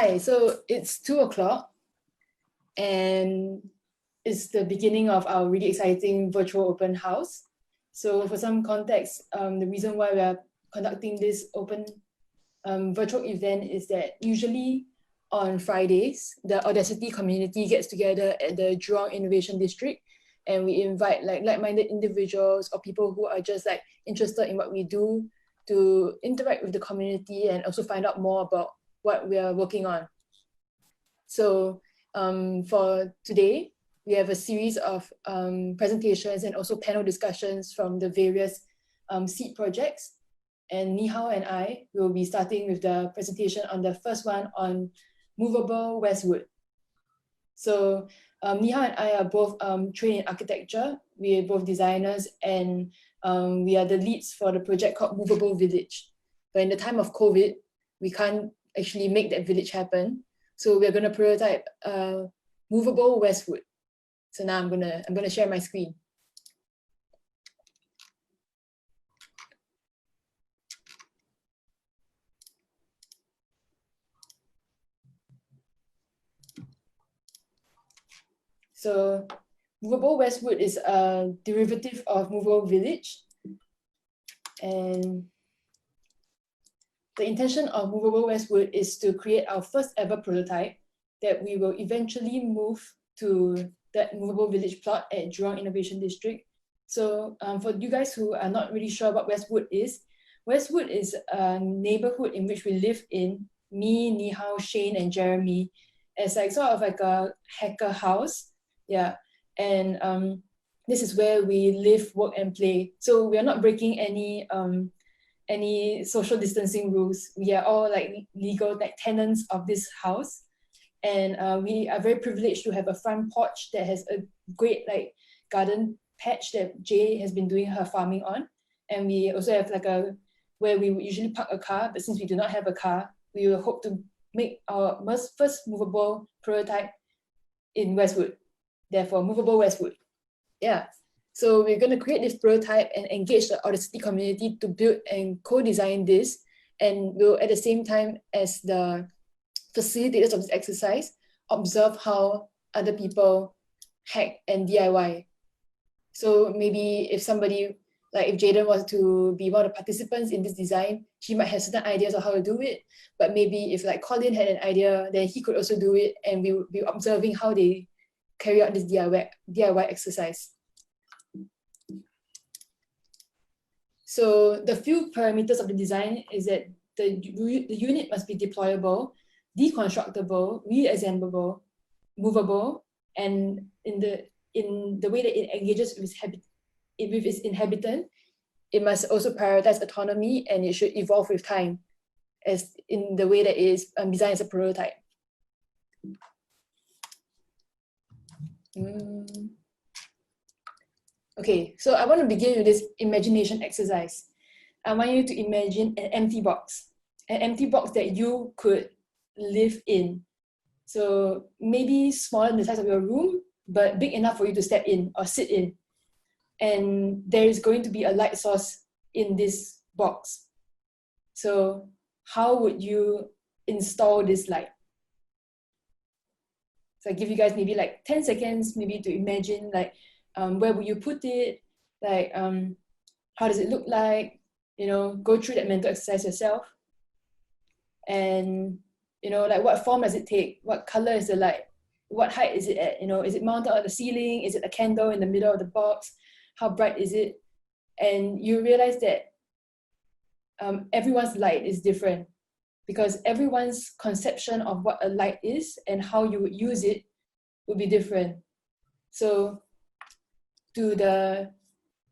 Hi, so it's 2 o'clock and it's the beginning of our really exciting virtual open house. So for some context, the reason why we are conducting this open virtual event is that usually on Fridays, the Audacity community gets together at the Jurong Innovation District, and we invite like-minded individuals or people who are just like interested in what we do to interact with the community and also find out more about what we are working on. So for today, we have a series of presentations and also panel discussions from the various seed projects. And Nihal and I will be starting with the presentation on the first one on Movable Westwood. So Nihal and I are both trained in architecture. We are both designers, and we are the leads for the project called Movable Village. But in the time of COVID, we can't actually make that village happen. So we're going to prototype Movable Westwood. So now I'm gonna share my screen. So Movable Westwood is a derivative of Movable Village. And the intention of Movable Westwood is to create our first ever prototype that we will eventually move to that Movable Village plot at Jurong Innovation District. So for you guys who are not really sure what Westwood is a neighborhood in which we live in, me, Nihal, Shane, and Jeremy, as like sort of like a hacker house. Yeah, and this is where we live, work, and play. So we are not breaking any social distancing rules. We are all like legal like tenants of this house, and we are very privileged to have a front porch that has a great like garden patch that Jay has been doing her farming on, and we also have like a where we would usually park a car, but since we do not have a car, we will hope to make our first movable prototype in Westwood. Therefore, Movable Westwood. Yeah. So we're going to create this prototype and engage the Audacity community to build and co-design this. And we'll, at the same time as the facilitators of this exercise, observe how other people hack and DIY. So maybe if somebody, like if Jaden was to be one of the participants in this design, she might have certain ideas on how to do it. But maybe if like Colin had an idea, then he could also do it, and we would be observing how they carry out this DIY exercise. So the few parameters of the design is that the unit must be deployable, deconstructable, reassemblable, movable, and in the way that it engages with its inhabitant, it must also prioritize autonomy, and it should evolve with time, as in the way that it is designed as a prototype. Okay, so I want to begin with this imagination exercise. I want you to imagine an empty box that you could live in. So maybe smaller than the size of your room, but big enough for you to step in or sit in. And there is going to be a light source in this box. So how would you install this light? So I give you guys maybe like 10 seconds, maybe to imagine like, where would you put it? Like, how does it look like? You know, go through that mental exercise yourself. And, you know, like what form does it take? What color is the light? What height is it at? You know, is it mounted on the ceiling? Is it a candle in the middle of the box? How bright is it? And you realize that everyone's light is different, because everyone's conception of what a light is and how you would use it would be different. So to the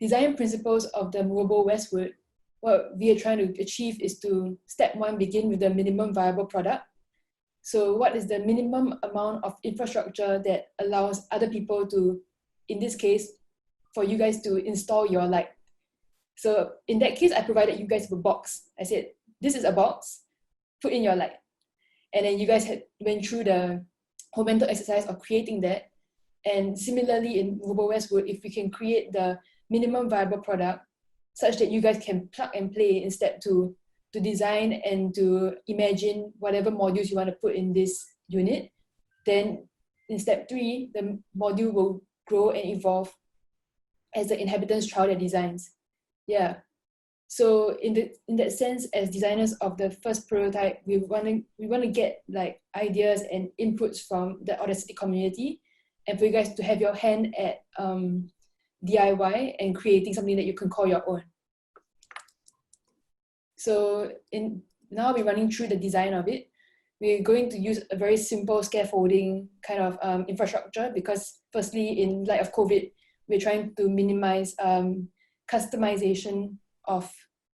design principles of the Movable Westwood, what we are trying to achieve is to, step one, begin with the minimum viable product. So what is the minimum amount of infrastructure that allows other people to, in this case, for you guys to install your light? So in that case, I provided you guys with a box. I said, this is a box, put in your light. And then you guys went through the whole mental exercise of creating that. And similarly in Movable Westwood, if we can create the minimum viable product such that you guys can plug and play in step two, to design and to imagine whatever modules you want to put in this unit. Then in step 3, the module will grow and evolve as the inhabitants trial their designs. Yeah. So in that sense, as designers of the first prototype, we want to get like ideas and inputs from the Audacity community, and for you guys to have your hand at DIY and creating something that you can call your own. So now we're running through the design of it. We're going to use a very simple scaffolding kind of infrastructure because firstly, in light of COVID, we're trying to minimize customization of,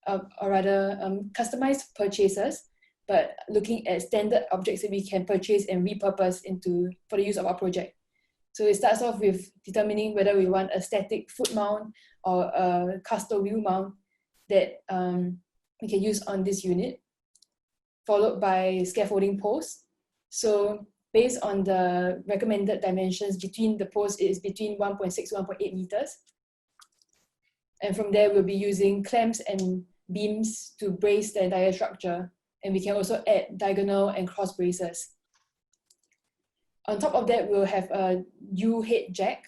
or rather customized purchases, but looking at standard objects that we can purchase and repurpose for the use of our project. So it starts off with determining whether we want a static foot mount or a caster wheel mount that we can use on this unit, followed by scaffolding posts. So based on the recommended dimensions between the posts, it is between 1.6 to 1.8 meters. And from there, we'll be using clamps and beams to brace the entire structure. And we can also add diagonal and cross braces. On top of that, we'll have a U-head jack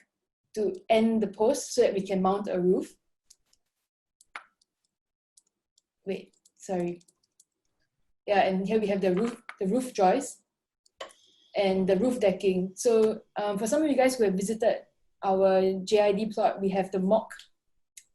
to end the post so that we can mount a roof. Wait, sorry. Yeah, and here we have the roof joist and the roof decking. So for some of you guys who have visited our JID plot, we have the mock.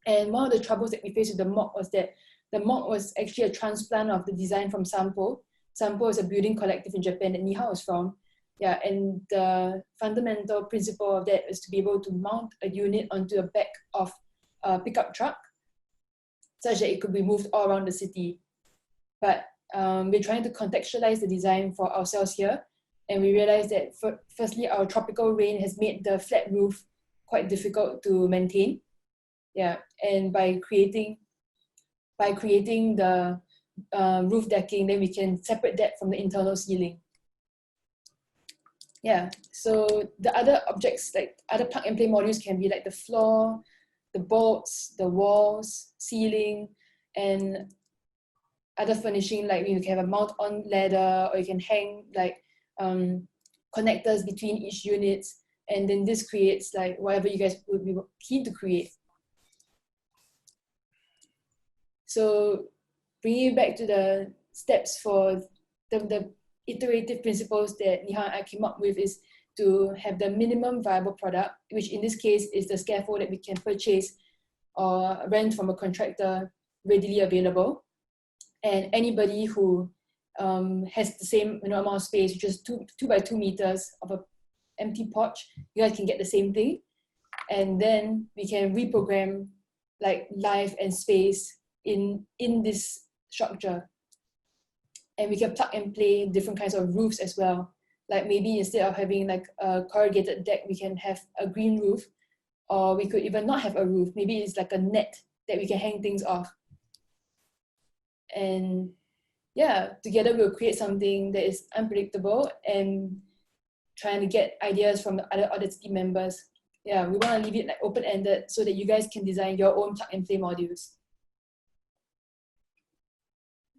And one of the troubles that we faced with the mock was that the mock was actually a transplant of the design from Sampo. Sampo is a building collective in Japan that Nihal is from. Yeah, and the fundamental principle of that is to be able to mount a unit onto the back of a pickup truck such that it could be moved all around the city. But we're trying to contextualize the design for ourselves here. And we realized that firstly, our tropical rain has made the flat roof quite difficult to maintain. Yeah, and by creating the roof decking, then we can separate that from the internal ceiling. Yeah, so the other objects, like other plug and play modules, can be like the floor, the bolts, the walls, ceiling, and other furnishing, like you can have a mount on ladder, or you can hang like connectors between each units, and then this creates like whatever you guys would be keen to create. So bringing it back to the steps for the iterative principles that Nihal and I came up with is to have the minimum viable product, which in this case is the scaffold that we can purchase or rent from a contractor readily available. And anybody who has the same amount of space, which is 2 by 2 meters of an empty porch, you guys can get the same thing. And then we can reprogram like life and space in this structure. And we can plug and play different kinds of roofs as well. Like maybe instead of having like a corrugated deck, we can have a green roof, or we could even not have a roof. Maybe it's like a net that we can hang things off. And yeah, together we'll create something that is unpredictable and trying to get ideas from the other Audacity members. Yeah, we want to leave it like open-ended so that you guys can design your own plug and play modules.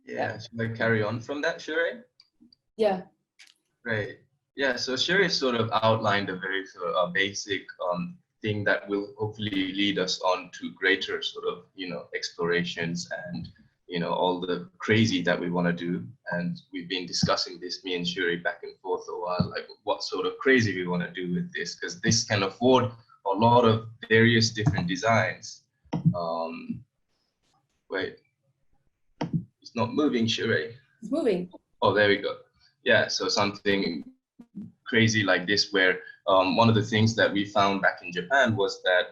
Yeah, should I carry on from that, Shurui? Yeah. Great. Yeah, so Shurui sort of outlined a very sort of basic thing that will hopefully lead us on to greater sort of, explorations and, all the crazy that we want to do. And we've been discussing this, me and Shurui, back and forth a while, like what sort of crazy we want to do with this, because this can afford a lot of various different designs. Wait. It's not moving, Shurui. It's moving. Oh, there we go. Yeah, so something crazy like this, where one of the things that we found back in Japan was that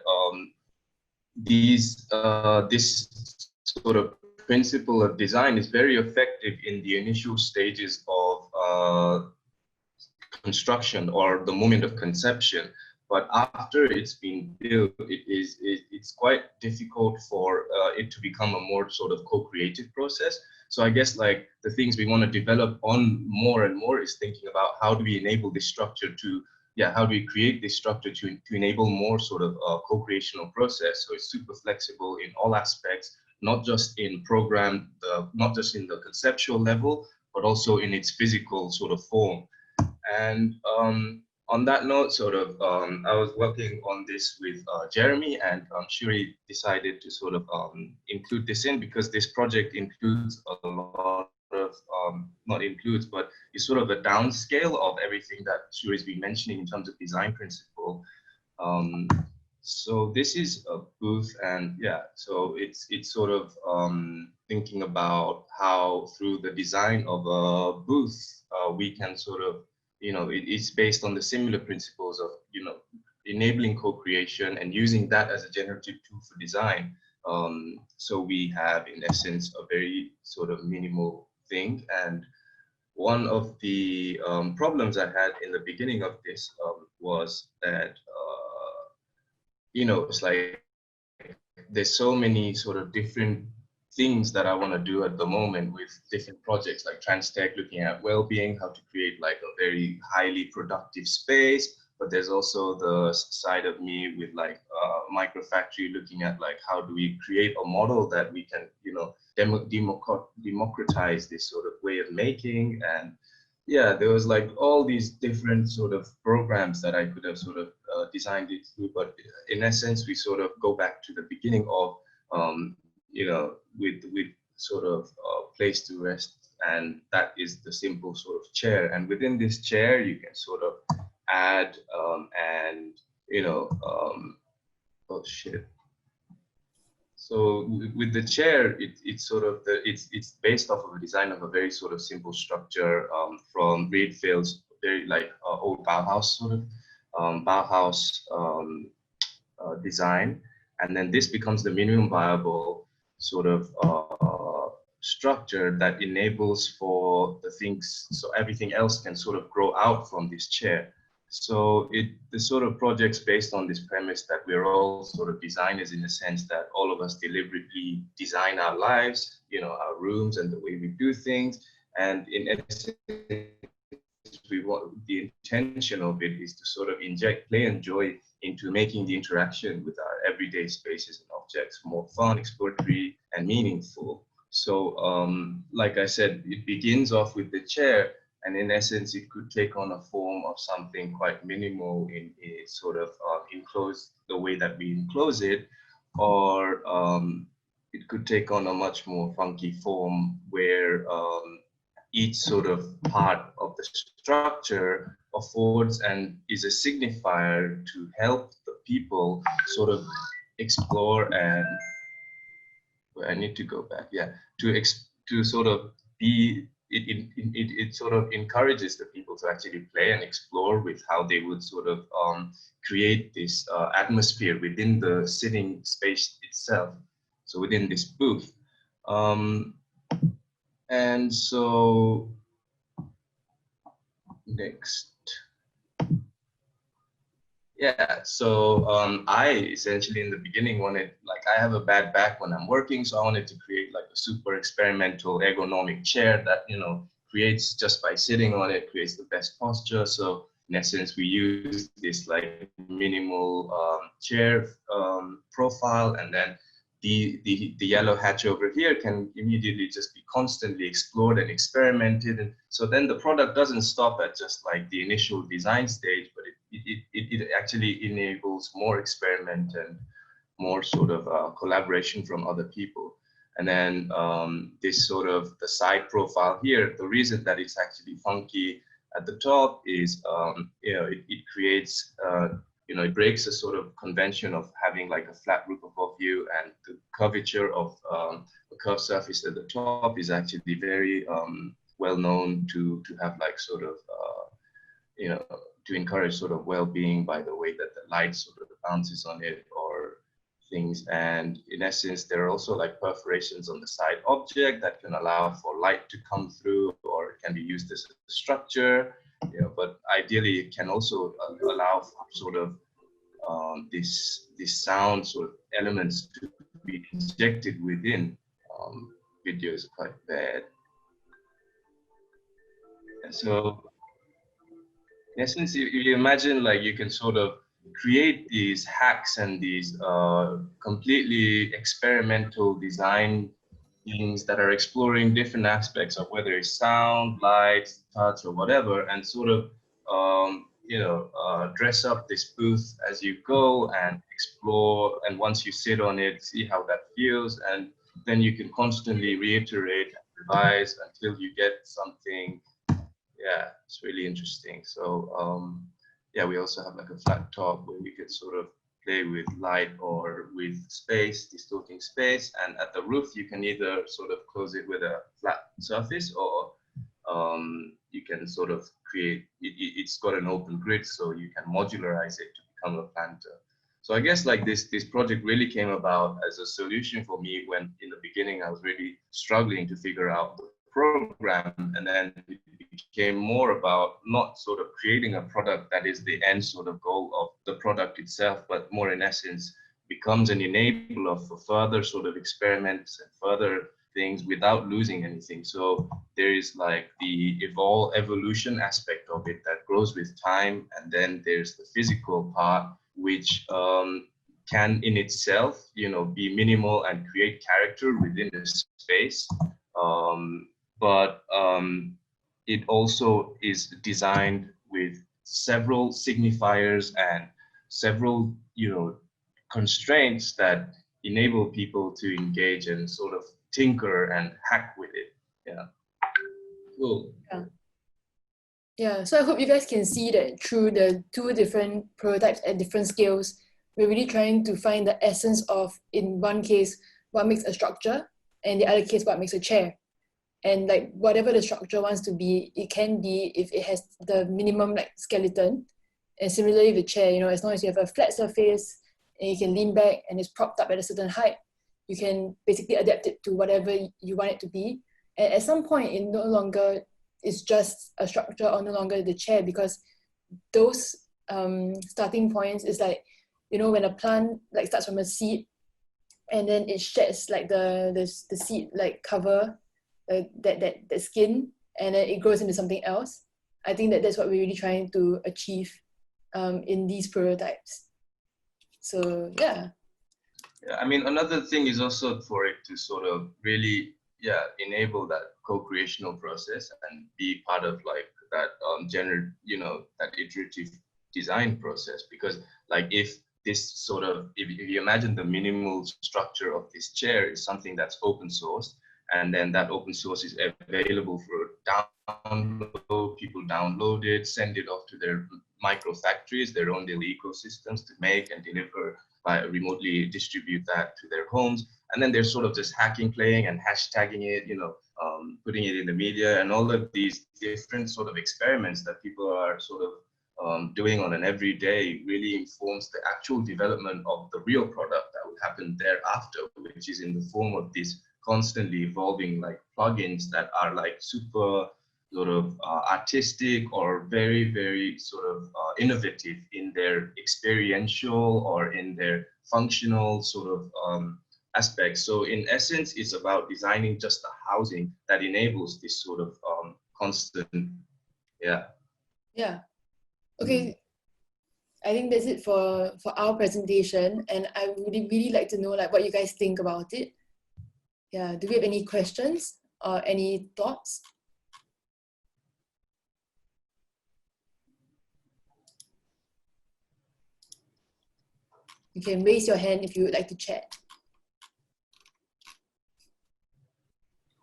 this sort of principle of design is very effective in the initial stages of construction or the moment of conception. But after it's been built, it's quite difficult for it to become a more sort of co-creative process. So I guess like the things we want to develop on more and more is thinking about how do we enable this structure to, how do we create this structure to enable more sort of co-creational process. So it's super flexible in all aspects, not just in not just in the conceptual level, but also in its physical sort of form. And on that note, I was working on this with Jeremy, and Shuri decided to sort of include this in, because this project includes a lot of, not includes, but is sort of a downscale of everything that Shuri's been mentioning in terms of design principle. So this is a booth, and yeah, so it's sort of thinking about how through the design of a booth, we can sort of, it's based on the similar principles of, enabling co-creation and using that as a generative tool for design. So we have, in essence, a very sort of minimal thing. And one of the problems I had in the beginning of this was that, it's like there's so many sort of different things that I want to do at the moment with different projects like TransTech, looking at well-being, how to create like a very highly productive space. But there's also the side of me with like microfactory, looking at like how do we create a model that we can, democratize this sort of way of making. And yeah, there was like all these different sort of programs that I could have sort of designed it through. But in essence, we sort of go back to the beginning of, with sort of place to rest. And that is the simple sort of chair. And within this chair, you can sort of add and, oh shit. So with the chair, it's sort of it's based off of a design of a very sort of simple structure from Riedfeld's very like old Bauhaus sort of design, and then this becomes the minimum viable sort of structure that enables for the things, so everything else can sort of grow out from this chair. So the sort of project's based on this premise that we're all sort of designers, in the sense that all of us deliberately design our lives, our rooms and the way we do things. And in essence, the intention of it is to sort of inject play and joy into making the interaction with our everyday spaces and objects more fun, exploratory, and meaningful. So like I said, it begins off with the chair. And in essence, it could take on a form of something quite minimal in sort of enclosed the way that we enclose it, or it could take on a much more funky form where each sort of part of the structure affords and is a signifier to help the people sort of explore. And I need to go back, yeah, to sort of be. It sort of encourages the people to actually play and explore with how they would sort of create this atmosphere within the sitting space itself, so within this booth. And so next. Yeah, so I essentially in the beginning wanted, like, I have a bad back when I'm working, so I wanted to create like a super experimental ergonomic chair that, creates, just by sitting on it, creates the best posture. So in essence, we use this like minimal chair profile, and then the yellow hatch over here can immediately just be constantly explored and experimented. And so then the product doesn't stop at just like the initial design stage, but it actually enables more experiment and more sort of collaboration from other people. And then this sort of the side profile here, the reason that it's actually funky at the top is, it creates, it breaks a sort of convention of having like a flat roof above you, and the curvature of a curved surface at the top is actually very well known to have like sort of, to encourage sort of well-being by the way that the light sort of bounces on it or things. And in essence, there are also like perforations on the side object that can allow for light to come through, or it can be used as a structure, but ideally it can also allow for sort of this sound sort of elements to be injected within. Video is quite bad. And so in essence, you imagine like you can sort of create these hacks and these completely experimental design things that are exploring different aspects of whether it's sound, light, touch, or whatever, and sort of dress up this booth as you go and explore. And once you sit on it, see how that feels, and then you can constantly reiterate and revise until you get something. Yeah, it's really interesting. So yeah, we also have like a flat top where we could sort of play with light or with space, distorting space. And at the roof, you can either sort of close it with a flat surface, or you can sort of create, it's got an open grid, so you can modularize it to become a planter. So I guess like this project really came about as a solution for me when in the beginning I was really struggling to figure out the program, and then it became more about not sort of creating a product that is the end sort of goal of the product itself, but more in essence becomes an enabler for further sort of experiments and further things without losing anything. So there is like the evolution aspect of it that grows with time, and then there's the physical part which can in itself, be minimal and create character within the space. But it also is designed with several signifiers and several, constraints that enable people to engage and sort of tinker and hack with it. Yeah. Cool. Yeah, so I hope you guys can see that through the two different prototypes at different scales, we're really trying to find the essence of, in one case, what makes a structure, and the other case, what makes a chair. And like whatever the structure wants to be, it can be if it has the minimum like skeleton. And similarly with chair, as long as you have a flat surface and you can lean back and it's propped up at a certain height, you can basically adapt it to whatever you want it to be. And at some point, it no longer is just a structure or no longer the chair, because those starting points is like, when a plant like starts from a seed and then it sheds like the seed like cover, that skin, and then it grows into something else. I think that's what we're really trying to achieve in these prototypes. So yeah. Yeah, I mean, another thing is also for it to sort of really, enable that co-creational process and be part of like that that iterative design process. Because like if this sort of, if you imagine the minimal structure of this chair is something that's open source, and then that open source is available for download, people download it, send it off to their micro factories, their own little ecosystems to make and deliver, by remotely distribute that to their homes. And then they're sort of just hacking, playing and hashtagging it, putting it in the media, and all of these different sort of experiments that people are sort of doing on an everyday really informs the actual development of the real product that would happen thereafter, which is in the form of these constantly evolving like plugins that are like super sort of artistic or very, very sort of innovative in their experiential or in their functional sort of aspects. So in essence, it's about designing just a housing that enables this sort of constant, Yeah. Okay. I think that's it for our presentation, and I would really like to know like what you guys think about it. Yeah, do we have any questions or any thoughts? You can raise your hand if you would like to chat.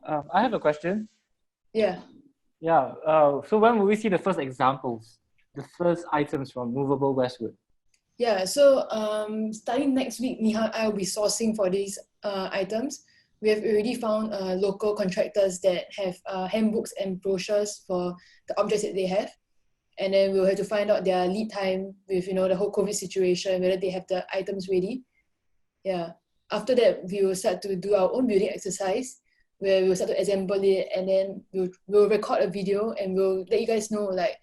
I have a question. Yeah. Yeah. So when will we see the first examples, the first items from Movable Westwood? Yeah. So starting next week, Nihal and I will be sourcing for these items. We have already found local contractors that have handbooks and brochures for the objects that they have. And then we'll have to find out their lead time with, the whole COVID situation, whether they have the items ready. Yeah. After that, we will start to do our own building exercise, where we'll start to assemble it, and then we'll record a video and we'll let you guys know like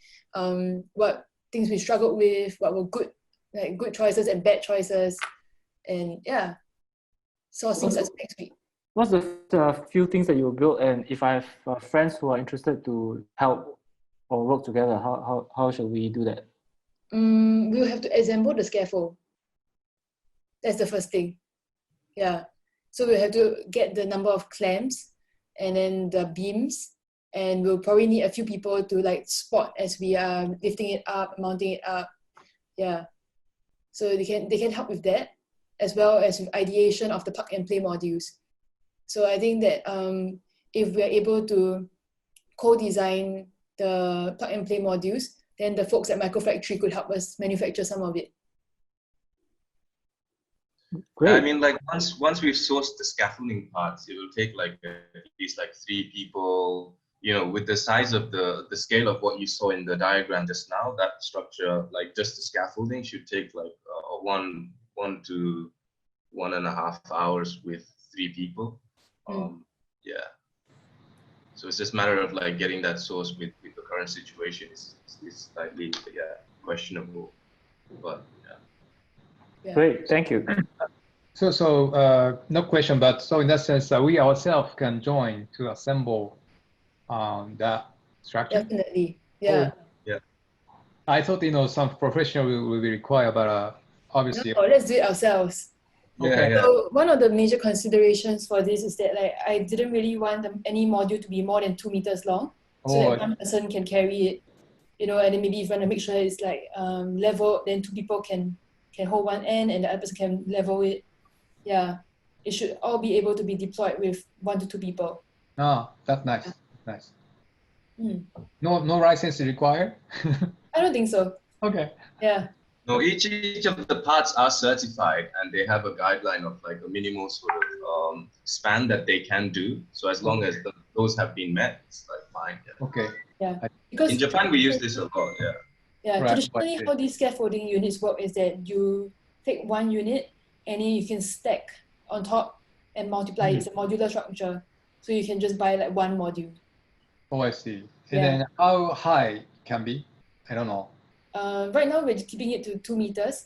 what things we struggled with, what were good choices and bad choices. And yeah, sourcing starts next week. What's the few things that you will build, and if I have friends who are interested to help or work together, how should we do that? We'll have to assemble the scaffold. That's the first thing. Yeah. So we'll have to get the number of clamps and then the beams, and we'll probably need a few people to like spot as we are lifting it up, mounting it up. Yeah. So they can help with that, as well as with ideation of the plug and play modules. So I think that if we're able to co-design the plug and play modules, then the folks at Microfactory could help us manufacture some of it. Great. I mean, like once we've sourced the scaffolding parts, it will take like at least like 3 people. You know, with the size of the scale of what you saw in the diagram just now, that structure, like just the scaffolding, should take like 1 to 1.5 hours with 3 people. Yeah. So it's just a matter of like getting that source with the current situation is slightly questionable, but Yeah. Great, thank you. So no question, but so in that sense, we ourselves can join to assemble that structure. Definitely. Yeah. yeah. I thought some professional will be required, but obviously. No, let's do it ourselves. Okay. Yeah. So one of the major considerations for this is that like I didn't really want any module to be more than 2 meters long, so that one person can carry it, and then maybe if you want to make sure it's like level, then 2 people can hold one end and the other person can level it. Yeah, it should all be able to be deployed with 1 to 2 people. Oh, that's nice. Yeah. Nice. No license is required? I don't think so. Okay. Yeah. No, each of the parts are certified and they have a guideline of like a minimal sort of span that they can do. So as long as those have been met, it's like fine. Yeah. Okay. Yeah. Because in Japan we use this a lot. Yeah. Yeah. Right. Traditionally, how these scaffolding units work is that you take one unit and then you can stack on top and multiply. It's a modular structure, so you can just buy like one module. Oh, I see. And then how high can be? I don't know. Right now we're keeping it to 2 meters,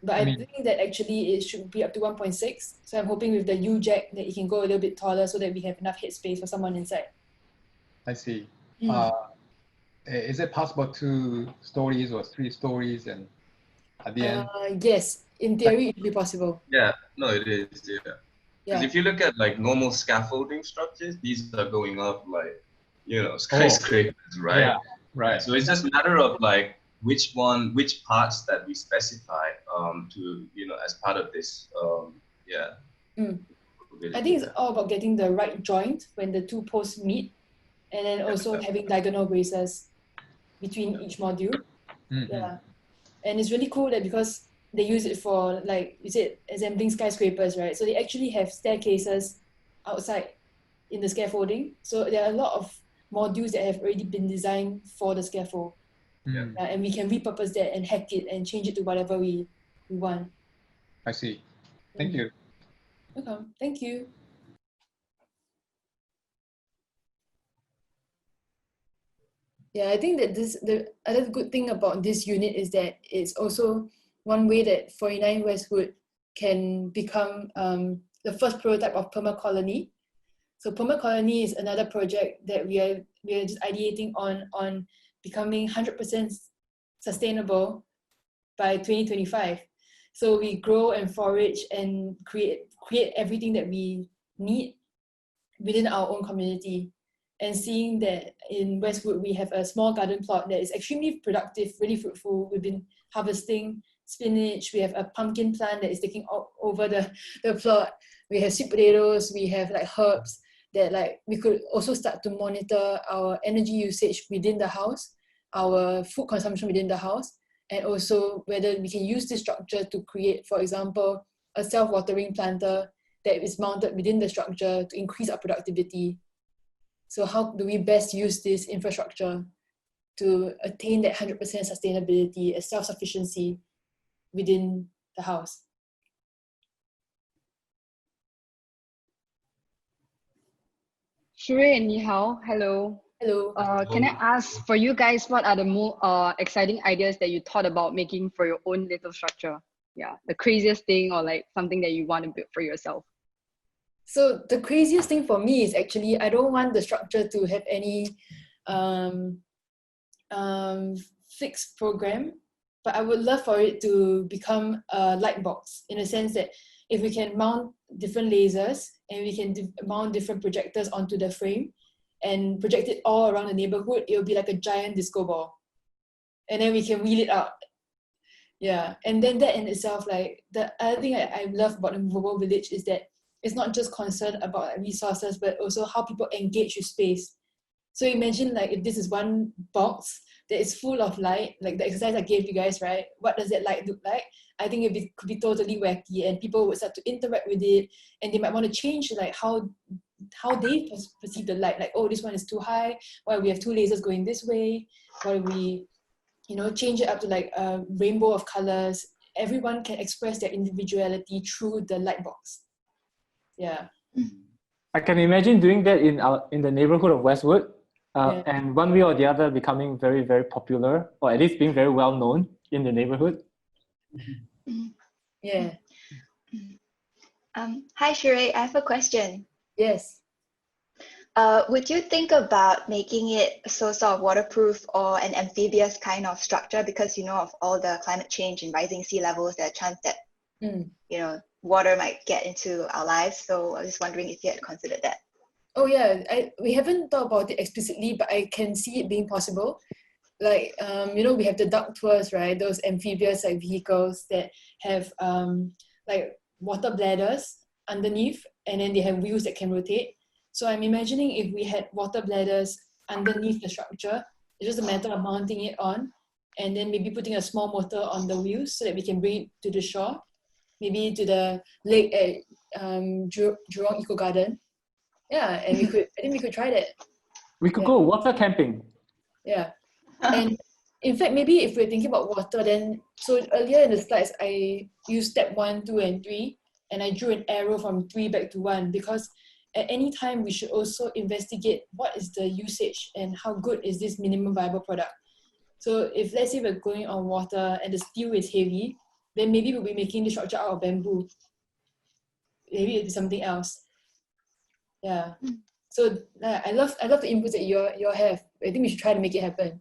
but I think that actually it should be up to 1.6. So I'm hoping with the U-jack that it can go a little bit taller so that we have enough headspace for someone inside. I see. Is it possible 2 stories or 3 stories and at the end? Yes, in theory it should be possible. Yeah, no, it is. Yeah. Because if you look at like normal scaffolding structures, these are going up like, skyscrapers, right? Yeah, right. So it's just a matter of like which parts that we specify to, as part of this, I think it's all about getting the right joint when the 2 posts meet, and then also having diagonal braces between each module. Yeah. And it's really cool that because they use it for, like you said, assembling skyscrapers, right? So they actually have staircases outside in the scaffolding. So there are a lot of modules that have already been designed for the scaffold. And we can repurpose that and hack it and change it to whatever we want. I see. Thank you. Okay, thank you. Yeah, I think that the other good thing about this unit is that it's also one way that 49 Westwood can become the first prototype of permacolony. So permacolony is another project that we are just ideating on becoming 100% sustainable by 2025. So we grow and forage and create everything that we need within our own community. And seeing that in Westwood, we have a small garden plot that is extremely productive, really fruitful. We've been harvesting spinach. We have a pumpkin plant that is taking over the plot. We have sweet potatoes. We have like herbs that like we could also start to monitor our energy usage within the house, our food consumption within the house, and also whether we can use this structure to create, for example, a self-watering planter that is mounted within the structure to increase our productivity. So how do we best use this infrastructure to attain that 100% sustainability and self-sufficiency within the house? Shurui and Nihal, hello. Hello. Can I ask for you guys, what are the more exciting ideas that you thought about making for your own little structure? Yeah, the craziest thing or like something that you want to build for yourself. So the craziest thing for me is actually I don't want the structure to have any fixed program, but I would love for it to become a light box, in a sense that if we can mount different lasers and we can mount different projectors onto the frame and project it all around the neighborhood, it will be like a giant disco ball. And then we can wheel it out. Yeah, and then that in itself, like the other thing I love about the Movable Village is that it's not just concerned about resources, but also how people engage with space. So imagine like if this is one box that is full of light, like the exercise I gave you guys, right? What does that light look like? I think it could be totally wacky, and people would start to interact with it, and they might want to change like how they perceive the light. Like, oh, this one is too high. Why we have two lasers going this way? Why we, change it up to like a rainbow of colors. Everyone can express their individuality through the light box. Yeah. I can imagine doing that in the neighborhood of Westwood, and one way or the other becoming very, very popular, or at least being very well known in the neighborhood. Yeah. Hi, Shurui. I have a question. Yes. Would you think about making it sort of waterproof or an amphibious kind of structure, because of all the climate change and rising sea levels, there's a chance that water might get into our lives. So I was just wondering if you had considered that. Oh yeah, we haven't thought about it explicitly, but I can see it being possible. Like we have the duck tours, right? Those amphibious like vehicles that have like water bladders underneath, and then they have wheels that can rotate. So I'm imagining if we had water bladders underneath the structure, it's just a matter of mounting it on, and then maybe putting a small motor on the wheels so that we can bring it to the shore, maybe to the lake at Jurong Eco Garden. Yeah, and I think we could try that. We could go water camping. Yeah. And in fact, maybe if we're thinking about water, then, so earlier in the slides, I used step 1, 2, and 3, and I drew an arrow from 3 back to 1, because at any time we should also investigate what is the usage and how good is this minimum viable product. So if let's say we're going on water and the steel is heavy, then maybe we'll be making the structure out of bamboo. Maybe it'll be something else. Yeah. So I love the inputs that you all have. I think we should try to make it happen.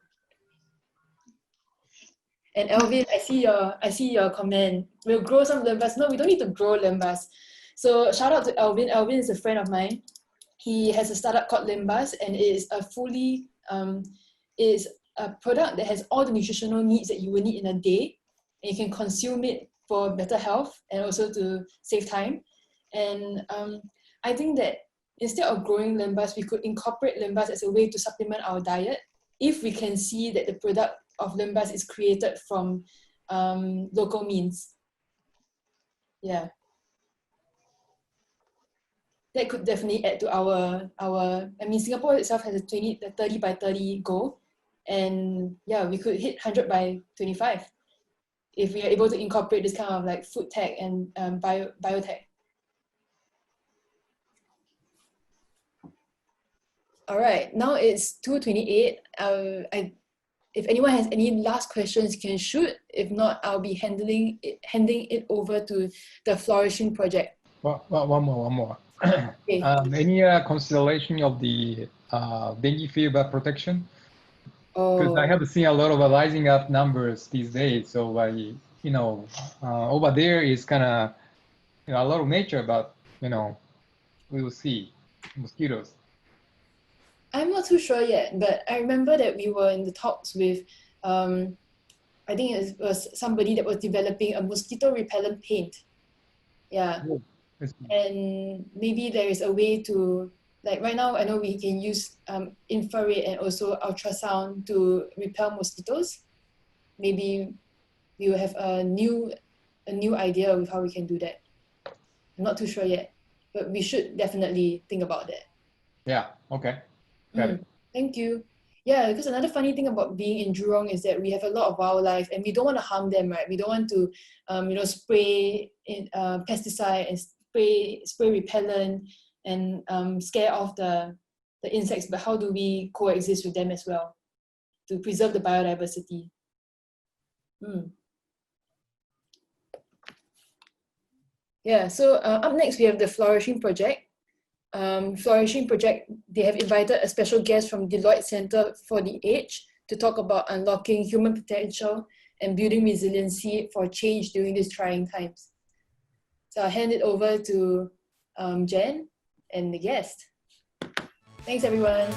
And Alvin, I see your comment. We'll grow some limbas. No, we don't need to grow limbas. So shout out to Alvin. Alvin is a friend of mine. He has a startup called Limbas, and it is is a product that has all the nutritional needs that you will need in a day, and you can consume it for better health and also to save time. And I think that instead of growing limbas, we could incorporate limbas as a way to supplement our diet if we can see that the product of limbas is created from local means. Yeah. That could definitely add to our I mean, Singapore itself has a 30 by 30 goal, and yeah, we could hit 100 by 25 if we are able to incorporate this kind of like food tech and biotech. All right, now it's 2:28. If anyone has any last questions, you can shoot. If not, I'll be handing it over to the Flourishing Project. Well, one more. Okay. Any consideration of the dengue fever protection? Because I have seen a lot of rising up numbers these days. So over there is kind of a lot of nature, but we will see mosquitoes. I'm not too sure yet, but I remember that we were in the talks with, I think it was somebody that was developing a mosquito repellent paint. Yeah. Oh, and maybe there is a way to, like right now, I know we can use infrared and also ultrasound to repel mosquitoes. Maybe we will have a new idea of how we can do that. I'm not too sure yet, but we should definitely think about that. Yeah, okay. Got it. Thank you. Yeah, because another funny thing about being in Jurong is that we have a lot of wildlife and we don't want to harm them, right? We don't want to, spray pesticide and spray repellent and scare off the insects. But how do we coexist with them as well to preserve the biodiversity? Yeah. So up next we have the Flourishing Project. Flourishing Project, they have invited a special guest from Deloitte Center for the Age to talk about unlocking human potential and building resiliency for change during these trying times. So I'll hand it over to Jen and the guest. Thanks, everyone.